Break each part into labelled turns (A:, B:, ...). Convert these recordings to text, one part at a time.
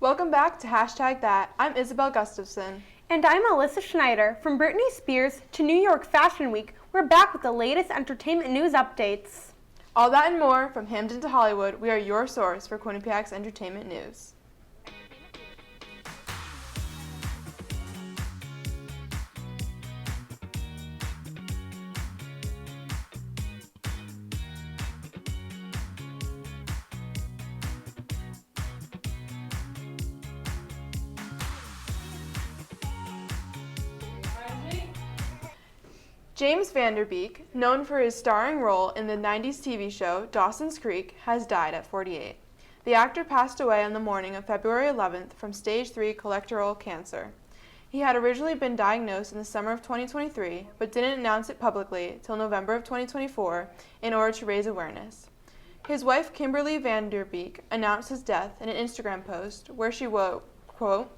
A: Welcome back to #that. I'm Isabel Gustavson.
B: And I'm Alyssa Schneider. From Britney Spears to New York Fashion Week, we're back with the latest entertainment news updates.
A: All that and more, from Hamden to Hollywood, we are your source for Quinnipiac's entertainment news. James Van Der Beek, known for his starring role in the 90s TV show Dawson's Creek, has died at 48. The actor passed away on the morning of February 11th from stage 3 colorectal cancer. He had originally been diagnosed in the summer of 2023, but didn't announce it publicly till November of 2024 in order to raise awareness. His wife, Kimberly Van Der Beek, announced his death in an Instagram post where she wrote, quote,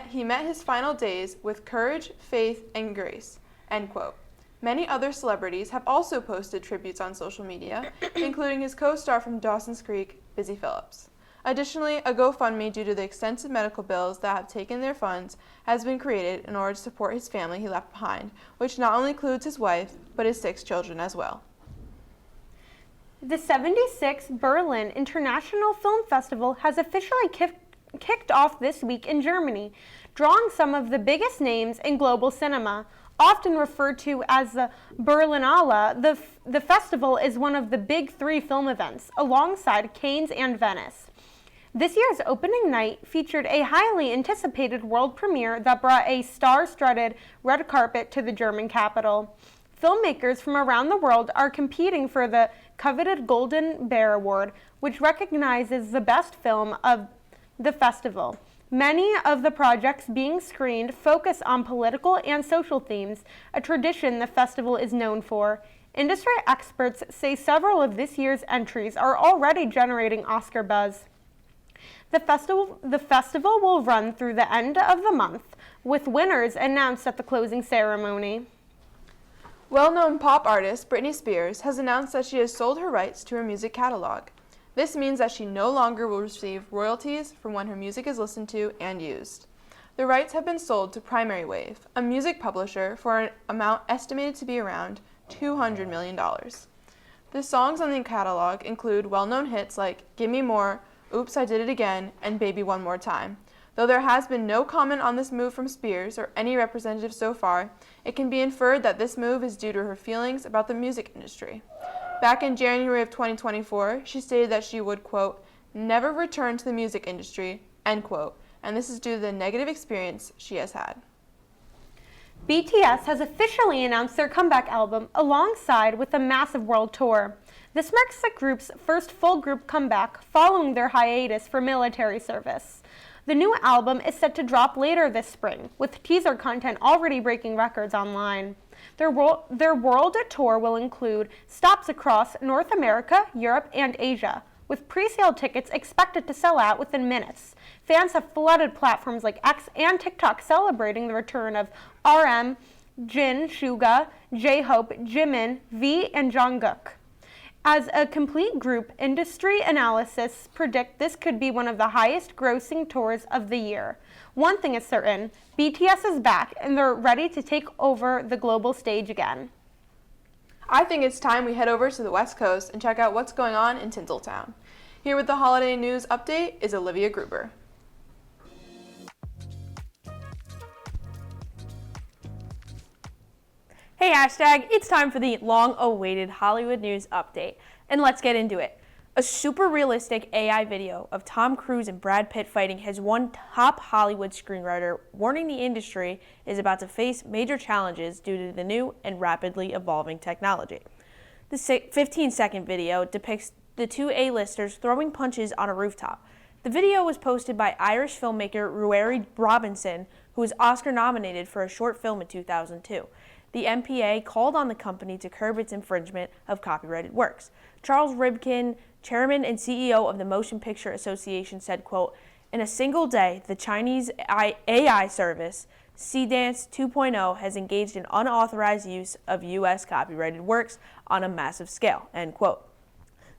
A: he met his final days with courage, faith, and grace, end quote. Many other celebrities have also posted tributes on social media, including his co-star from Dawson's Creek, Busy Phillips. Additionally, a GoFundMe due to the extensive medical bills that have taken their funds has been created in order to support his family he left behind, which not only includes his wife, but his 6 children as well.
B: The 76th Berlin International Film Festival has officially kicked off this week in Germany, drawing some of the biggest names in global cinema. Often referred to as the Berlinale, the festival is one of the big 3 film events, alongside Cannes and Venice. This year's opening night featured a highly anticipated world premiere that brought a star-studded red carpet to the German capital. Filmmakers from around the world are competing for the coveted Golden Bear Award, which recognizes the best film of the festival. Many of the projects being screened focus on political and social themes, a tradition the festival is known for. Industry experts say several of this year's entries are already generating Oscar buzz. The festival will run through the end of the month, with winners announced at the closing ceremony.
A: Well-known pop artist Britney Spears has announced that she has sold her rights to her music catalog. This means that she no longer will receive royalties from when her music is listened to and used. The rights have been sold to Primary Wave, a music publisher, for an amount estimated to be around $200 million. The songs on the catalog include well-known hits like Gimme More, Oops, I Did It Again, and Baby One More Time. Though there has been no comment on this move from Spears or any representative so far, it can be inferred that this move is due to her feelings about the music industry. Back in January of 2024, she stated that she would, quote, never return to the music industry, end quote, and this is due to the negative experience she has had.
B: BTS has officially announced their comeback album alongside with a massive world tour. This marks the group's first full group comeback following their hiatus for military service. The new album is set to drop later this spring, with teaser content already breaking records online. Their world tour will include stops across North America, Europe, and Asia, with pre-sale tickets expected to sell out within minutes. Fans have flooded platforms like X and TikTok celebrating the return of RM, Jin, Suga, J-Hope, Jimin, V, and Jungkook. As a complete group, industry analysts predict this could be one of the highest grossing tours of the year. One thing is certain, BTS is back and they're ready to take over the global stage again.
A: I think it's time we head over to the West Coast and check out what's going on in Tinseltown. Here with the holiday news update is Olivia Gruber.
C: Hey it's time for the long-awaited Hollywood news update, and let's get into it. A super realistic AI video of Tom Cruise and Brad Pitt fighting has one top Hollywood screenwriter warning the industry is about to face major challenges due to the new and rapidly evolving technology. The 15-second video depicts the 2 A-listers throwing punches on a rooftop. The video was posted by Irish filmmaker Ruairi Robinson, who was Oscar nominated for a short film in 2002. The MPA called on the company to curb its infringement of copyrighted works. Charles Ribkin, chairman and CEO of the Motion Picture Association, said, quote, in a single day, the Chinese AI service Cdance 2.0 has engaged in unauthorized use of U.S. copyrighted works on a massive scale, end quote.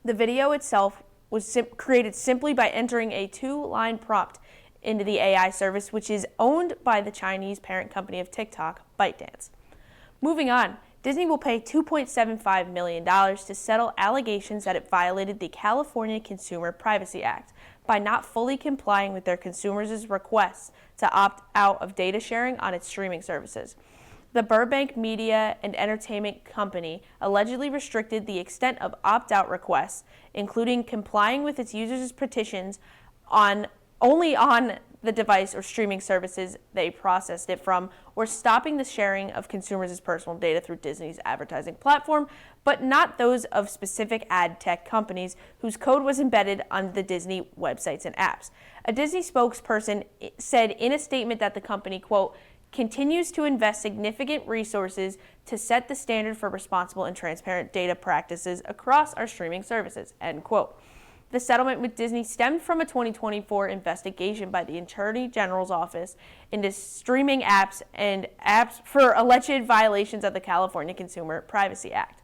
C: The video itself was created simply by entering a 2-line prompt into the AI service, which is owned by the Chinese parent company of TikTok, ByteDance. Moving on, Disney will pay $2.75 million to settle allegations that it violated the California Consumer Privacy Act by not fully complying with their consumers' requests to opt out of data sharing on its streaming services. The Burbank Media and Entertainment Company allegedly restricted the extent of opt-out requests, including complying with its users' petitions only on the device or streaming services they processed it from, or stopping the sharing of consumers' personal data through Disney's advertising platform, but not those of specific ad tech companies whose code was embedded on the Disney websites and apps. A Disney spokesperson said in a statement that the company, quote, continues to invest significant resources to set the standard for responsible and transparent data practices across our streaming services, end quote. The settlement with Disney stemmed from a 2024 investigation by the Attorney General's office into streaming apps and apps for alleged violations of the California Consumer Privacy Act.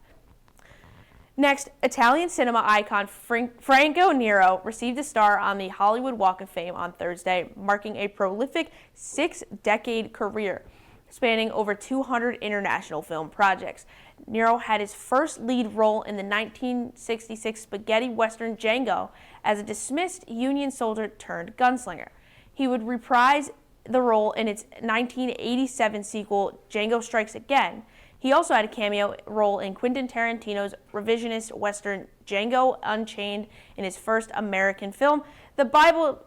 C: Next, Italian cinema icon Franco Nero received a star on the Hollywood Walk of Fame on Thursday, marking a prolific 6-decade career spanning over 200 international film projects. Nero had his first lead role in the 1966 spaghetti western Django as a dismissed Union soldier turned gunslinger. He would reprise the role in its 1987 sequel, Django Strikes Again. He also had a cameo role in Quentin Tarantino's revisionist western Django Unchained in his first American film, The Bible.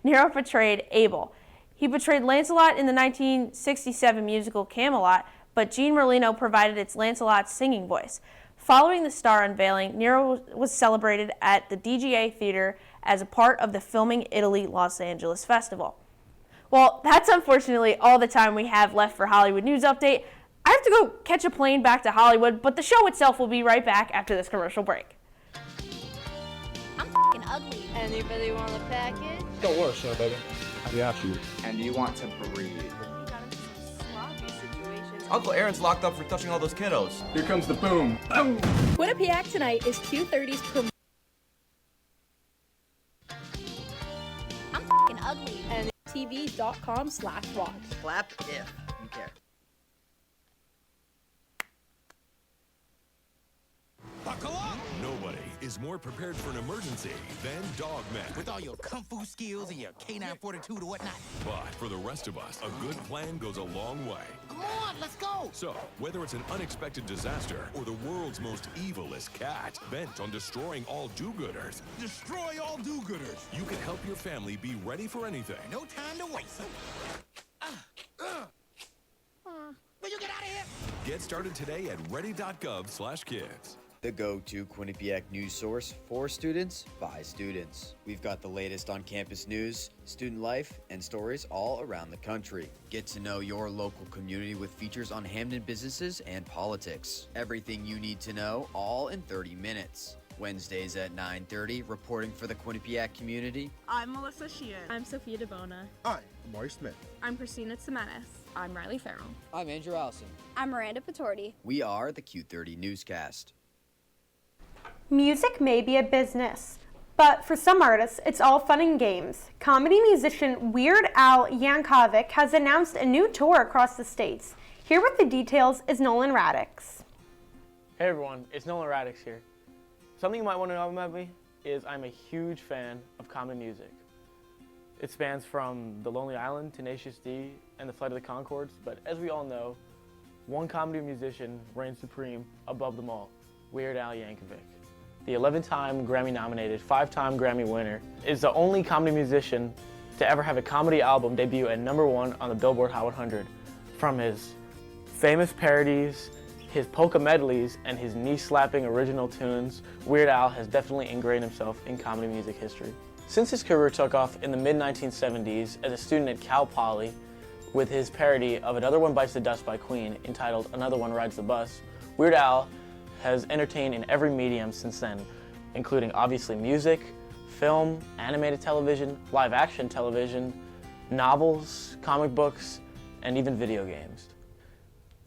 C: Nero portrayed Abel. He portrayed Lancelot in the 1967 musical Camelot, but Jean Merlino provided its Lancelot's singing voice. Following the star unveiling, Nero was celebrated at the DGA Theater as a part of the Filming Italy Los Angeles Festival. Well, that's unfortunately all the time we have left for Hollywood News Update. I have to go catch a plane back to Hollywood, but the show itself will be right back after this commercial break.
D: I'm f***ing ugly. Anybody want a package?
E: Don't worry, sir, baby. I got you.
F: And do you want to breathe?
G: Uncle Aaron's locked up for touching all those kiddos.
E: Here comes the boom. Boom!
D: Quinnipiac Tonight is Q30's promotion. I'm f***ing ugly. And TV.com/watch.
H: Clap if you care.
I: Buckle up! Nobody is more prepared for an emergency than Dogman.
J: With all your kung fu skills and your K9 fortitude or whatnot.
I: But for the rest of us, a good plan goes a long way.
J: Come on, let's go!
I: So, whether it's an unexpected disaster or the world's most evilest cat bent on destroying all do-gooders,
J: Destroy all do-gooders.
I: you can help your family be ready for anything.
J: No time to waste. Will you get out of here?
I: Get started today at ready.gov/kids.
H: The go-to Quinnipiac news source for students by students. We've got the latest on campus news, student life, and stories all around the country. Get to know your local community with features on Hamden businesses and politics. Everything you need to know, all in 30 minutes. Wednesdays at 9:30, reporting for the Quinnipiac community.
K: I'm Melissa Sheehan. I'm Sophia DeBona.
E: I'm Amari Smith.
K: I'm Christina Tsimanis. I'm Riley Farrell.
L: I'm Andrew Allison.
D: I'm Miranda Patorti.
H: We are the Q30 Newscast.
B: Music may be a business, but for some artists, it's all fun and games. Comedy musician Weird Al Yankovic has announced a new tour across the states. Here with the details is Nolan Radics.
M: Hey everyone, it's Nolan Radics here. Something you might want to know about me is I'm a huge fan of comedy music. It spans from The Lonely Island, Tenacious D, and The Flight of the Conchords, but as we all know, one comedy musician reigns supreme above them all, Weird Al Yankovic. The 11-time Grammy-nominated, 5-time Grammy winner, is the only comedy musician to ever have a comedy album debut at #1 on the Billboard Hot 100. From his famous parodies, his polka medleys, and his knee-slapping original tunes, Weird Al has definitely ingrained himself in comedy music history. Since his career took off in the mid-1970s as a student at Cal Poly with his parody of Another One Bites the Dust by Queen entitled Another One Rides the Bus, Weird Al has entertained in every medium since then, including obviously music, film, animated television, live-action television, novels, comic books, and even video games.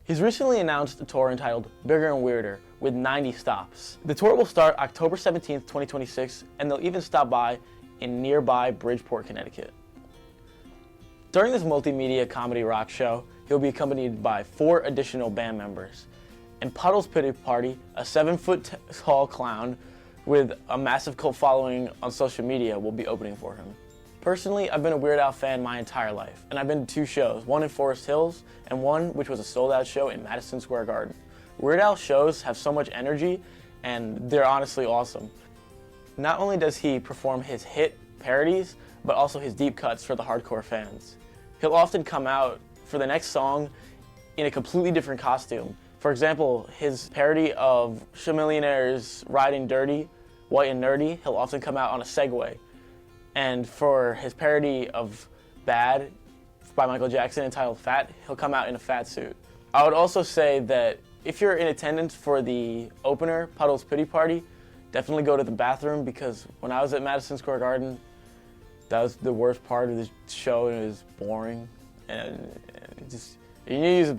M: He's recently announced a tour entitled Bigger and Weirder, with 90 stops. The tour will start October 17th, 2026, and they'll even stop by in nearby Bridgeport, Connecticut. During this multimedia comedy rock show, he'll be accompanied by 4 additional band members. And Puddle's Pity Party, a 7-foot-tall clown with a massive cult following on social media, will be opening for him. Personally, I've been a Weird Al fan my entire life, and I've been to 2 shows, one in Forest Hills and one which was a sold-out show in Madison Square Garden. Weird Al shows have so much energy, and they're honestly awesome. Not only does he perform his hit parodies, but also his deep cuts for the hardcore fans. He'll often come out for the next song in a completely different costume. For example, his parody of Chamillionaire's Riding Dirty, White and Nerdy, he'll often come out on a Segway. And for his parody of Bad by Michael Jackson entitled Fat, he'll come out in a fat suit. I would also say that if you're in attendance for the opener, Puddle's Pity Party, definitely go to the bathroom, because when I was at Madison Square Garden, that was the worst part of the show, and it was boring. And it just, you need to use the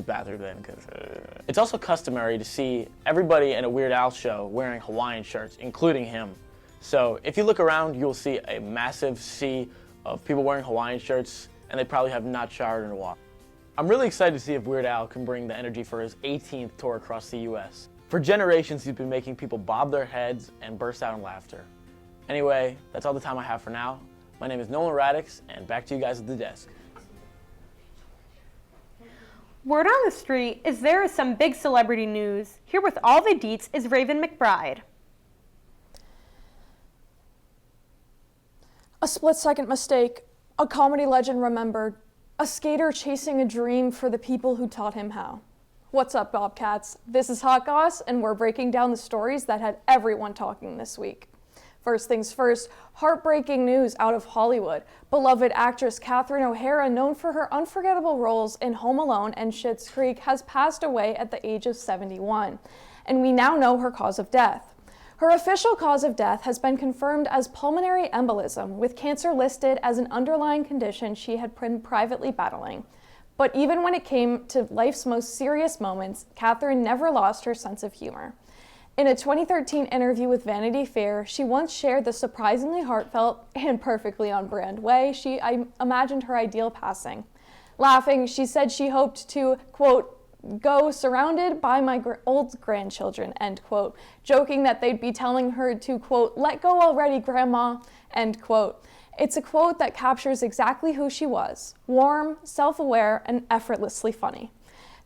M: bathroom then, because it's also customary to see everybody in a Weird Al show wearing Hawaiian shirts, including him. So if you look around, you'll see a massive sea of people wearing Hawaiian shirts, and they probably have not showered in a while. I'm really excited to see if Weird Al can bring the energy for his 18th tour across the US. For generations, he's been making people bob their heads and burst out in laughter. Anyway, that's all the time I have for now. My name is Nolan Radics, and back to you guys at the desk.
B: Word on the street is there is some big celebrity news. Here with all the deets is Raven McBride.
F: A split-second mistake, a comedy legend remembered, a skater chasing a dream for the people who taught him how. What's up, Bobcats? This is Hot Goss, and we're breaking down the stories that had everyone talking this week. First things first, heartbreaking news out of Hollywood. Beloved actress Catherine O'Hara, known for her unforgettable roles in Home Alone and Schitt's Creek, has passed away at the age of 71, and we now know her cause of death. Her official cause of death has been confirmed as pulmonary embolism, with cancer listed as an underlying condition she had been privately battling. But even when it came to life's most serious moments, Catherine never lost her sense of humor. In a 2013 interview with Vanity Fair, she once shared the surprisingly heartfelt and perfectly on-brand way she imagined her ideal passing. Laughing, she said she hoped to, quote, go surrounded by my old grandchildren, end quote, joking that they'd be telling her to, quote, let go already, grandma, end quote. It's a quote that captures exactly who she was: warm, self-aware, and effortlessly funny.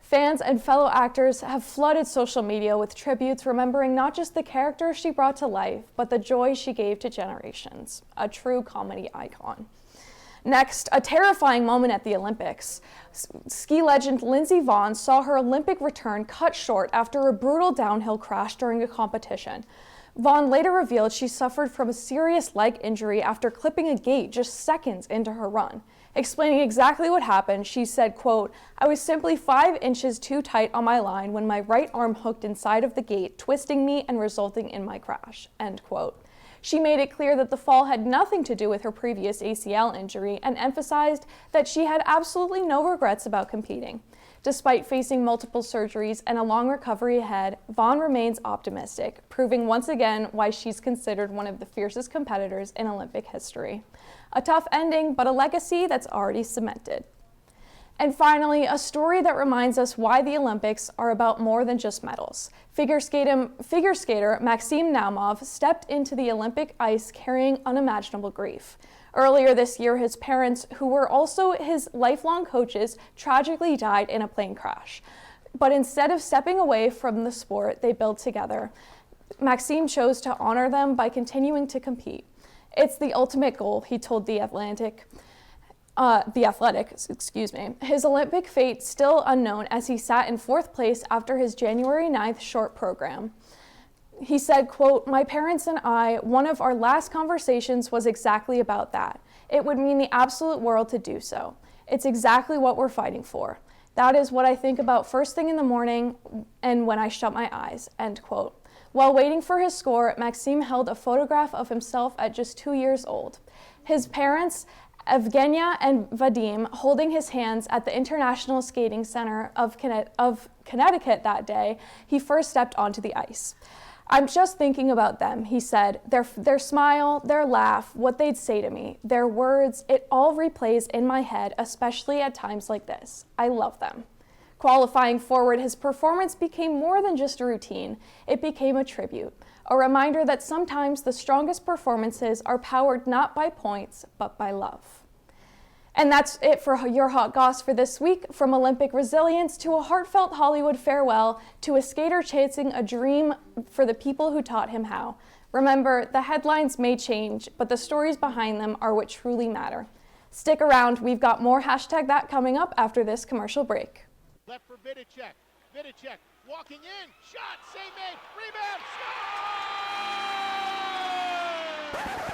F: Fans and fellow actors have flooded social media with tributes remembering not just the character she brought to life, but the joy she gave to generations. A true comedy icon. Next, a terrifying moment at the Olympics. Ski legend Lindsey Vonn saw her Olympic return cut short after a brutal downhill crash during a competition. Vonn later revealed she suffered from a serious leg injury after clipping a gate just seconds into her run. Explaining exactly what happened, she said, quote, I was simply 5 inches too tight on my line when my right arm hooked inside of the gate, twisting me and resulting in my crash, end quote. She made it clear that the fall had nothing to do with her previous ACL injury and emphasized that she had absolutely no regrets about competing. Despite facing multiple surgeries and a long recovery ahead, Vonn remains optimistic, proving once again why she's considered one of the fiercest competitors in Olympic history. A tough ending, but a legacy that's already cemented. And finally, a story that reminds us why the Olympics are about more than just medals. Figure skater Maxim Naumov stepped into the Olympic ice carrying unimaginable grief. Earlier this year, his parents, who were also his lifelong coaches, tragically died in a plane crash. But instead of stepping away from the sport they built together, Maxim chose to honor them by continuing to compete. It's the ultimate goal, he told The Athletic. His Olympic fate still unknown as he sat in 4th place after his January 9th short program. He said, quote, my parents and I, one of our last conversations was exactly about that. It would mean the absolute world to do so. It's exactly what we're fighting for. That is what I think about first thing in the morning and when I shut my eyes, end quote. While waiting for his score, Maxim held a photograph of himself at just 2 years old. His parents Evgenia and Vadim holding his hands at the International Skating Center of Connecticut that day, he first stepped onto the ice. "I'm just thinking about them," he said. Their smile, their laugh, what they'd say to me, their words, it all replays in my head, especially at times like this. I love them. Qualifying forward, his performance became more than just a routine. It became a tribute, a reminder that sometimes the strongest performances are powered not by points, but by love. And that's it for your Hot Goss for this week. From Olympic resilience to a heartfelt Hollywood farewell to a skater chasing a dream for the people who taught him how. Remember, the headlines may change, but the stories behind them are what truly matter. Stick around, we've got more #that coming up after this commercial break.
J: Left for Vidicek. Vidicek walking in. Shot. Save made. Rebound. Score!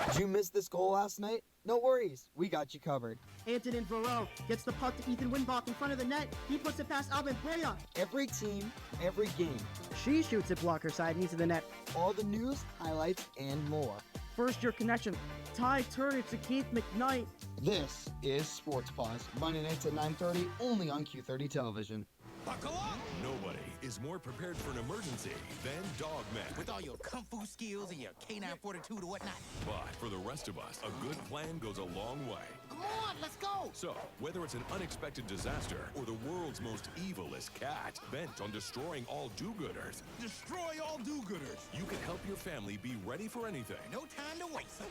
L: Did you miss this goal last night? No worries. We got you covered.
N: Antonin Varel gets the puck to Ethan Winbach in front of the net. He puts it past Alvin Breya.
L: Every team, every game.
N: She shoots it blocker side into the net.
L: All the news, highlights, and more.
N: First year connection. Ty Turner to Keith McKnight.
L: This is Sports Pause. Monday nights at 9:30, only on Q30 Television.
I: Buckle up! Nobody is more prepared for an emergency than Dogman.
J: With all your kung fu skills and your K9 fortitude or whatnot.
I: But for the rest of us, a good plan goes a long way.
J: Come on, let's go!
I: So, whether it's an unexpected disaster or the world's most evilest cat bent on destroying all do-gooders,
J: Destroy all do-gooders.
I: you can help your family be ready for anything.
J: No time to waste.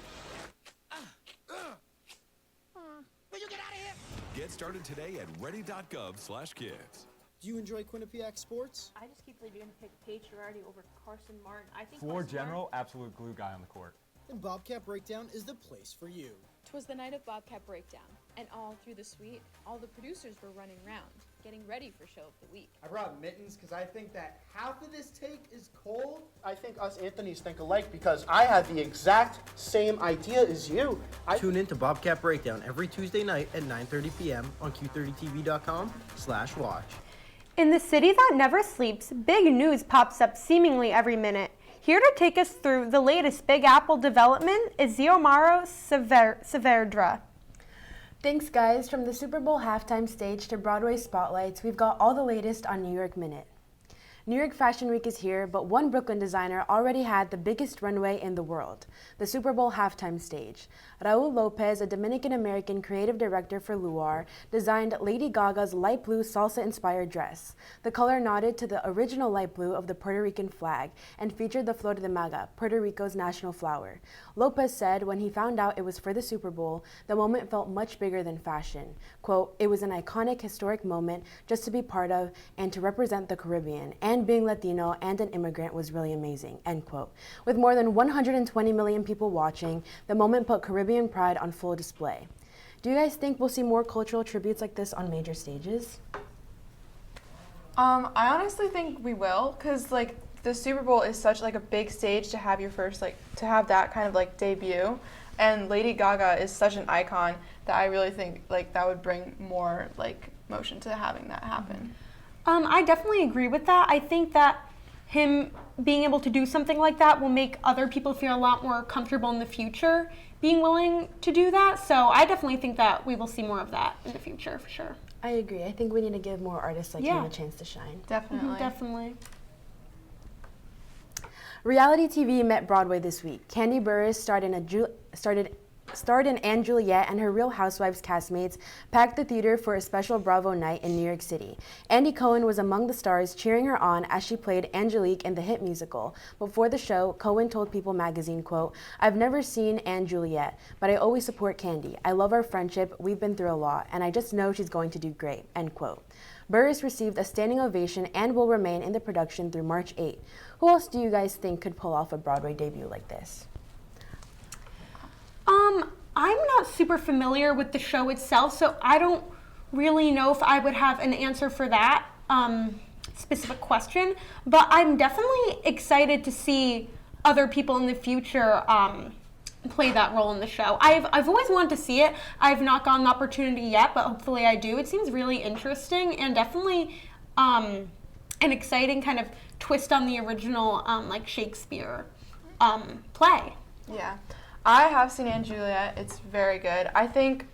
J: Will you get out of here?
I: Get started today at ready.gov/kids.
L: Do you enjoy Quinnipiac sports?
O: I just keep leaving to pick Paige Girardi over Carson Martin. I think
E: Floor
O: Carson
E: general, absolute glue guy on the court.
L: Then Bobcat Breakdown is the place for you.
K: 'Twas the night of Bobcat Breakdown, and all through the suite, all the producers were running around, getting ready for show of the week.
P: I brought mittens because I think that half of this take is cold.
N: I think us Anthonys think alike because I have the exact same idea as you.
P: Tune in to Bobcat Breakdown every Tuesday night at 9:30 p.m. on Q30TV.com/watch.
B: In the city that never sleeps, big news pops up seemingly every minute. Here to take us through the latest Big Apple development is Xiomara Saavedra.
Q: Thanks, guys. From the Super Bowl halftime stage to Broadway spotlights, we've got all the latest on New York Minute. New York Fashion Week is here, but one Brooklyn designer already had the biggest runway in the world, the Super Bowl halftime stage. Raul Lopez, a Dominican-American creative director for Luar, designed Lady Gaga's light blue salsa-inspired dress. The color nodded to the original light blue of the Puerto Rican flag and featured the Flor de Maga, Puerto Rico's national flower. Lopez said when he found out it was for the Super Bowl, the moment felt much bigger than fashion. Quote, "It was an iconic, historic moment just to be part of and to represent the Caribbean, and being Latino and an immigrant was really amazing," end quote. With more than 120 million people watching, the moment put Caribbean pride on full display. Do you guys think we'll see more cultural tributes like this on major stages?
A: I honestly think we will, because like the Super Bowl is such like a big stage to have your first to have that kind of like debut, and Lady Gaga is such an icon that I really think like that would bring more like motion to having that happen.
B: I definitely agree with that. I think that him being able to do something like that will make other people feel a lot more comfortable in the future being willing to do that. So I definitely think that we will see more of that in the future for sure.
Q: I agree. I think we need to give more artists like him a chance to shine.
A: Definitely.
B: Definitely.
Q: Reality TV met Broadway this week. Candy Burris starred in Anne Juliet, and her Real Housewives castmates packed the theater for a special Bravo night in New York City. Andy Cohen was among the stars, cheering her on as she played Angelique in the hit musical. Before the show, Cohen told People magazine, quote, "I've never seen Anne Juliet, but I always support Candy. I love our friendship, we've been through a lot, and I just know she's going to do great," end quote. Burris received a standing ovation and will remain in the production through March 8. Who else do you guys think could pull off a Broadway debut like this?
B: I'm not super familiar with the show itself, so I don't really know if I would have an answer for that specific question, but I'm definitely excited to see other people in the future play that role in the show. I've always wanted to see it. I've not gotten the opportunity yet, but hopefully I do. It seems really interesting and definitely an exciting kind of twist on the original like Shakespeare play.
A: Yeah. I have seen Anne Juliet. It's very good. I think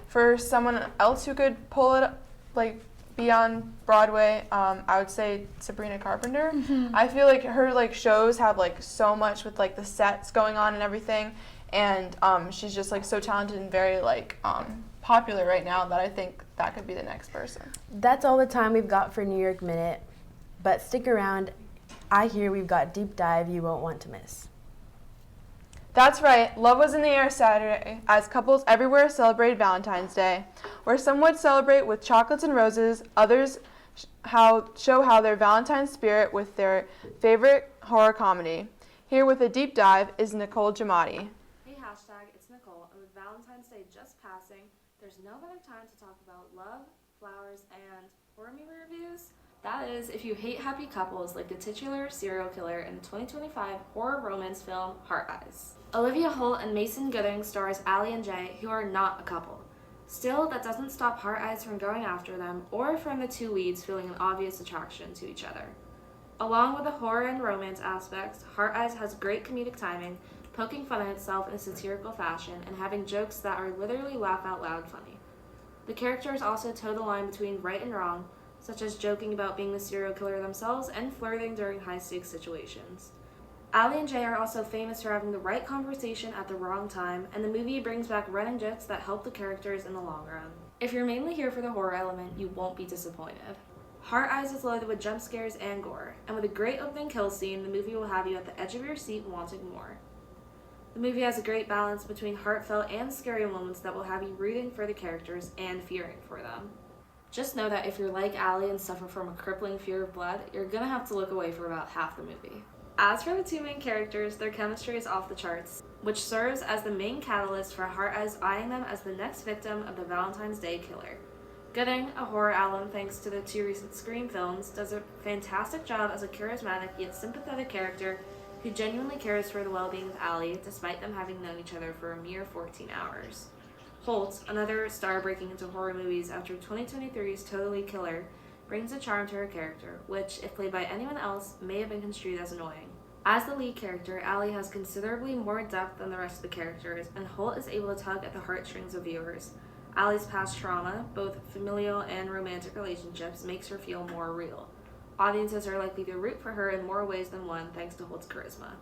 A: for someone else who could pull it, like, be on Broadway, I would say Sabrina Carpenter. I feel like her like shows have like so much with like the sets going on and everything, and she's just like so talented and very like popular right now that I think that could be the next person.
Q: That's all the time we've got for New York Minute, but stick around. I hear we've got deep dive you won't want to miss.
A: That's right, love was in the air Saturday as couples everywhere celebrated Valentine's Day. Where some would celebrate with chocolates and roses, others show how their Valentine spirit with their favorite horror comedy. Here with a deep dive is Nicole Gemmati.
R: Hey hashtag, it's Nicole, and with Valentine's Day just passing, there's no better time to talk about love, flowers, and horror movie reviews. That is, if you hate happy couples like the titular serial killer in the 2025 horror romance film Heart Eyes. Olivia Holt and Mason Gooding stars Allie and Jay, who are not a couple. Still, that doesn't stop Heart Eyes from going after them or from the two leads feeling an obvious attraction to each other. Along with the horror and romance aspects, Heart Eyes has great comedic timing, poking fun at itself in a satirical fashion and having jokes that are literally laugh out loud funny. The characters also toe the line between right and wrong, such as joking about being the serial killer themselves and flirting during high-stakes situations. Allie and Jay are also famous for having the right conversation at the wrong time, and the movie brings back running jokes that help the characters in the long run. If you're mainly here for the horror element, you won't be disappointed. Heart Eyes is loaded with jump scares and gore, and with a great opening kill scene, the movie will have you at the edge of your seat wanting more. The movie has a great balance between heartfelt and scary moments that will have you rooting for the characters and fearing for them. Just know that if you're like Allie and suffer from a crippling fear of blood, you're gonna have to look away for about half the movie. As for the two main characters, their chemistry is off the charts, which serves as the main catalyst for Heart Eyes eyeing them as the next victim of the Valentine's Day killer. Gooding, a horror alum thanks to the two recent Scream films, does a fantastic job as a charismatic yet sympathetic character who genuinely cares for the well-being of Allie despite them having known each other for a mere 14 hours. Holt, another star breaking into horror movies after 2023's Totally Killer, brings a charm to her character, which, if played by anyone else, may have been construed as annoying. As the lead character, Allie has considerably more depth than the rest of the characters, and Holt is able to tug at the heartstrings of viewers. Allie's past trauma, both familial and romantic relationships, makes her feel more real. Audiences are likely to root for her in more ways than one thanks to Holt's charisma.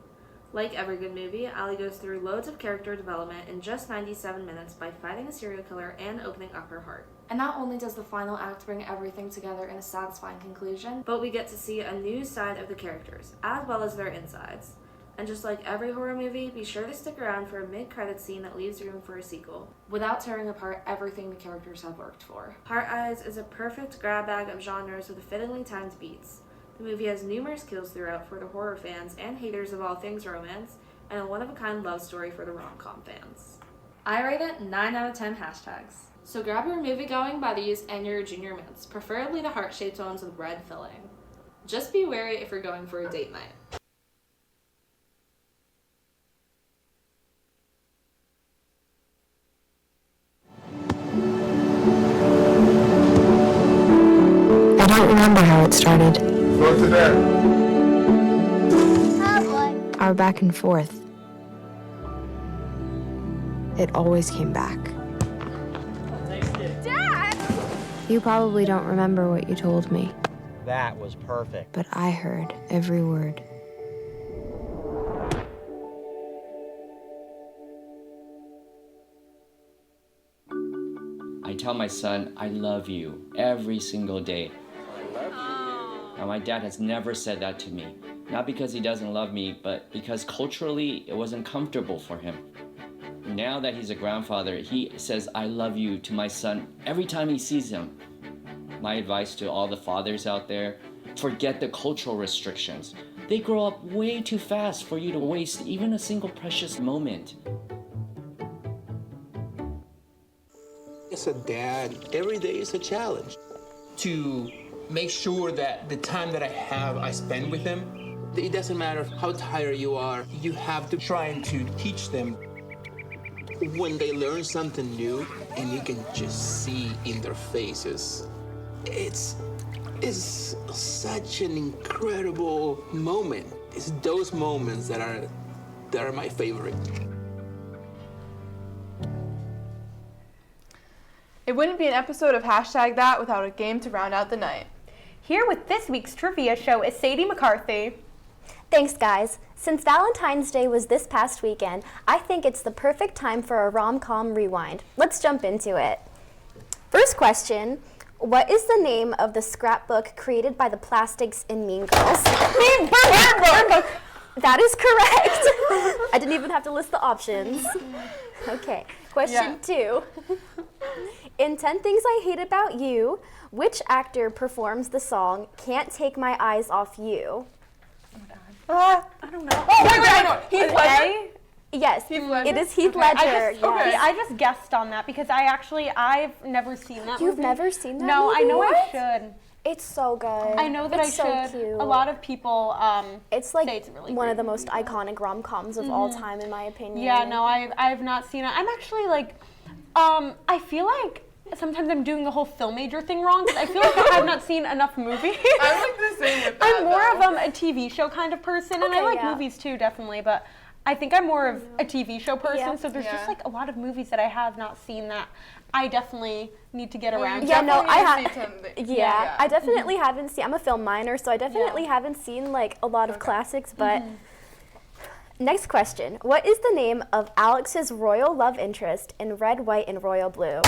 R: Like every good movie, Allie goes through loads of character development in just 97 minutes by fighting a serial killer and opening up her heart. And not only does the final act bring everything together in a satisfying conclusion, but we get to see a new side of the characters, as well as their insides. And just like every horror movie, be sure to stick around for a mid-credits scene that leaves room for a sequel, without tearing apart everything the characters have worked for. Heart Eyes is a perfect grab bag of genres with fittingly timed beats. The movie has numerous kills throughout for the horror fans and haters of all things romance, and a one-of-a-kind love story for the rom-com fans. I rate it 9 out of 10 hashtags. So grab your movie-going buddies and your junior mints, preferably the heart-shaped ones with red filling. Just be wary if you're going for a date night.
S: I don't remember how it started.
T: Go to bed.
S: Our back and forth. It always came back.
O: Dad!
S: You probably don't remember what you told me,
P: That was perfect.
S: but I heard every word.
U: I tell my son, I love you every single day. Now, my dad has never said that to me. Not because he doesn't love me, but because culturally it wasn't comfortable for him. Now that he's a grandfather, he says, I love you to my son every time he sees him. My advice to all the fathers out there, forget the cultural restrictions. They grow up way too fast for you to waste even a single precious moment.
V: As a dad, every day is a challenge. To make sure that the time that I spend with them, it doesn't matter how tired you are, you have to try and to teach them. When they learn something new, and you can just see in their faces, it's such an incredible moment. It's those moments that are my favorite.
A: It wouldn't be an episode of Hashtag That without a game to round out the night.
B: Here with this week's trivia show is Sadie McCarthy.
C: Thanks, guys. Since Valentine's Day was this past weekend, I think it's the perfect time for a Rom-Com Rewind. Let's jump into it. First question, what is the name of the scrapbook created by the plastics in Mean Girls? That is correct. I didn't even have to list the options. Okay, question 2. In 10 Things I Hate About You, which actor performs the song Can't Take My Eyes Off You?
B: I don't know.
A: Oh, wait, I know. Heath Ledger?
C: Yes,
A: Heath Ledger?
C: it is Heath Ledger.
B: I just guessed on that because I've never seen that movie.
C: You've never seen that
B: No,
C: movie?
B: I know
C: What?
B: I should.
C: It's so good.
B: I know that
C: It's
B: I
C: so
B: should.
C: cute.
B: A lot of people
C: it's like
B: say it's really
C: one
B: great
C: of the most
B: movie.
C: iconic rom-coms of all time, in my opinion.
B: Yeah, no, I've not seen it. I'm actually like, I feel like sometimes I'm doing the whole film major thing wrong because I feel like I've not seen enough movies.
A: I'm like the same with that,
B: I'm more of a TV show kind of person, and I like
C: yeah.
B: movies too, definitely, but I think I'm more of a TV show person,
C: Yeah.
B: so there's
A: Yeah.
B: just like a lot of movies that I have not seen that I definitely need to get around.
C: Yeah, no, I have.
A: have.
C: Yeah, I definitely haven't seen. I'm a film minor, so I definitely haven't seen like a lot of classics. But next question: what is the name of Alex's royal love interest in Red, White, and Royal Blue?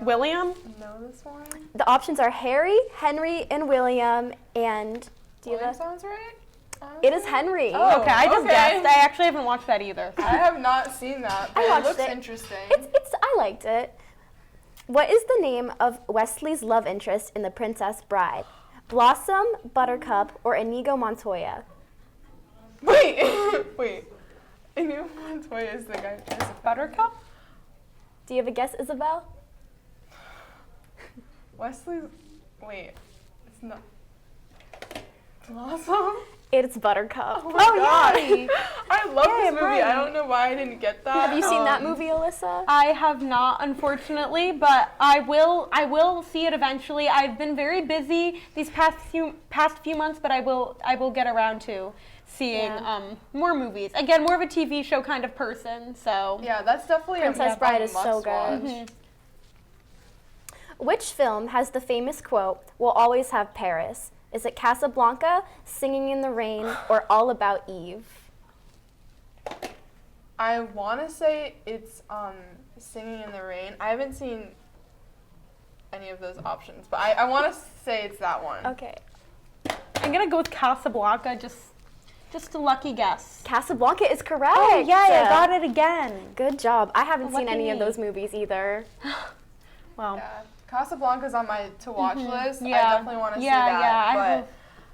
B: William?
A: Know this one?
C: The options are Harry, Henry, and William. And do you
A: William
C: have?
A: sounds right.
C: It is Henry.
A: Oh,
B: Okay, I just
A: okay.
B: guessed. I actually haven't watched that either.
A: I have not seen that, but
C: I
A: it
C: watched
A: looks
C: it.
A: interesting.
C: It's. I liked it. What is the name of Wesley's love interest in The Princess Bride? Blossom, Buttercup, or Inigo Montoya?
A: Wait. Inigo Montoya is the guy. Is it
B: Buttercup?
C: Do you have a guess, Isabel?
A: Wesley. Wait. It's not. Blossom?
C: It's Buttercup.
A: Oh my God.
B: yay.
A: I love
B: Yay,
A: this movie.
B: right.
A: I don't know why I didn't get that.
C: Have you seen that movie, Alyssa?
B: I have not, unfortunately, but I will see it eventually. I've been very busy these past few months, but I will get around to seeing more movies. Again, more of a TV show kind of person, so.
A: Yeah, that's definitely
C: Princess Bride is so good.
A: must-watch.
C: Which film has the famous quote, "We'll always have Paris"? Is it Casablanca, Singing in the Rain, or All About Eve?
A: I want to say it's Singing in the Rain. I haven't seen any of those options, but I want to say it's that one.
C: Okay.
B: I'm gonna go with Casablanca, just a lucky guess.
C: Casablanca is correct.
B: Oh, yay, I got it again.
C: Good job. I haven't
B: Lucky
C: seen any of
B: me.
C: those movies either.
B: Wow.
A: Yeah. Casablanca's on my to-watch list.
B: Yeah.
A: I definitely want to see that, but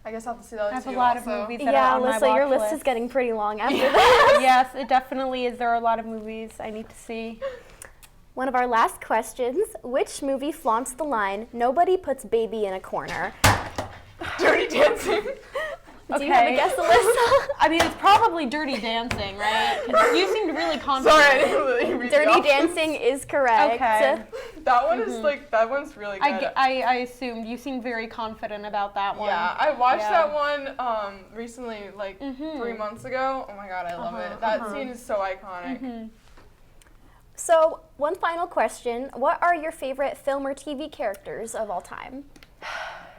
A: I guess I'll have to see the other
B: I have
A: two
B: a lot
A: also.
B: of movies that
C: Yeah,
B: are on
C: Alyssa,
B: my
C: your
B: watch
C: list is getting pretty long after that.
B: Yes, it definitely is. There are a lot of movies I need to see.
C: One of our last questions, which movie flaunts the line, "Nobody puts baby in a corner"?
A: Dirty Dancing.
C: Do you have a guess, Alyssa?
B: I mean, it's probably Dirty Dancing, right? 'Cause you seemed really confident.
A: Sorry, I didn't really read the
C: Dirty
A: options.
C: Dancing is correct.
B: Okay.
A: That one is that one's really good.
B: I assumed you seemed very confident about that one.
A: Yeah, I watched that one recently, like 3 months ago. Oh my God, I love it. That scene is so iconic.
C: So, one final question. What are your favorite film or TV characters of all time?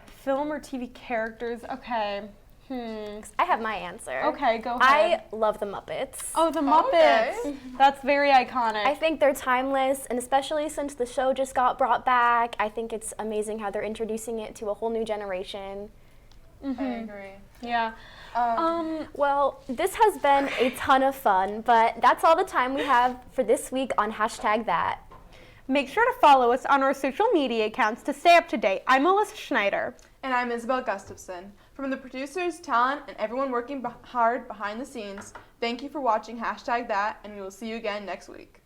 B: Film or TV characters? Okay.
C: I have my answer.
B: Okay, go ahead.
C: I love the Muppets.
B: Oh, the Muppets.
A: Okay.
B: That's very iconic.
C: I think they're timeless, and especially since the show just got brought back, I think it's amazing how they're introducing it to a whole new generation.
A: I agree.
B: Yeah.
C: Well, this has been a ton of fun, but that's all the time we have for this week on #that.
B: Make sure to follow us on our social media accounts to stay up to date. I'm Alyssa Schneider.
A: And I'm Isabel Gustavson. From the producers, talent, and everyone working hard behind the scenes, thank you for watching #that, and we will see you again next week.